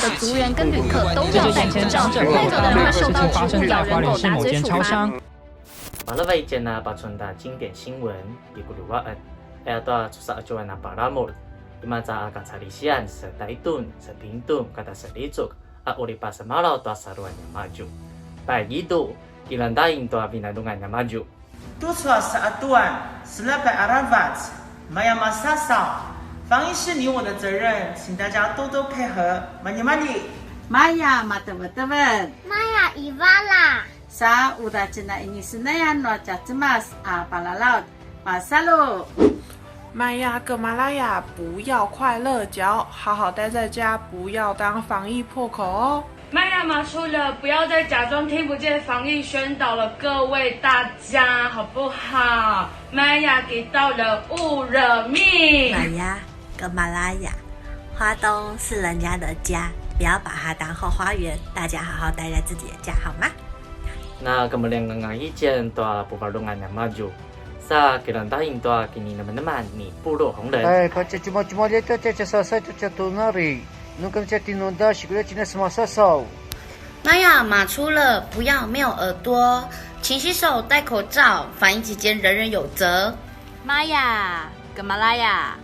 的族人跟旅客都要戴口罩，带走的人会受到植物咬人狗打嘴处罚。Malawaijen Pachonda 经典新闻，比如Luaan, Ayatwa Susajuan Paramur, Imaza Agatsarisian, Setaitun, Sepintum, Kata Sedicuk, Uripa Semalau Tua Saruannya maju. Baik itu, Ilandain Tua Binadungannya maju. Tuswa Saatuan, Selapai Aravat, Maya Masasa, 防疫是你我的责任，请大家多多配合。Mani Maya matabat-tabat. Maya Ivala. Sa uracana ini senayan wajahcemas palalaut masalu。麦亚格马拉雅，不要快乐脚，好好待在家，不要当防疫破口哦。麦亚马出了，不要再假装听不见防疫宣导了，各位大家好不好？麦亚给到了勿惹命。麦亚格马拉雅，花东是人家的家，不要把它当后花园，大家好好待在自己的家，好吗？Nah, kemudian ngahijen Tua Puparlungannya maju. Sa kirantahin Tua kini teman-teman ni puro hongren. Kau cuma lihat caca selesai caca tunari. Nungkam caca tinunda shikula cina semasa sau. 玛雅马出了，不要没有耳朵，勤洗手，戴口罩，防疫期间人人有责。玛雅跟马拉雅，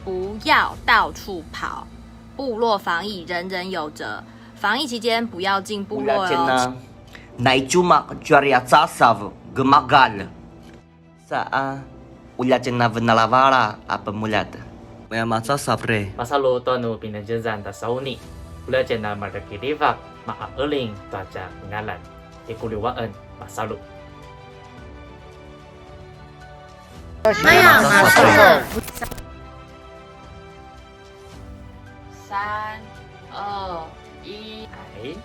不要到处跑，部落防疫人人有责，防疫期间不要进部落哦。Nai cuma cari atsasav gemagal. Saa ulatin na venalavala apa mulat. Maya matsasav re. Pasalo tonu pinajezan ta sauni. Ulatin na madakirivak maa eling taja ngalan. Ikuliwaan pasalo. 玛雅马出了。3、2、1，哎。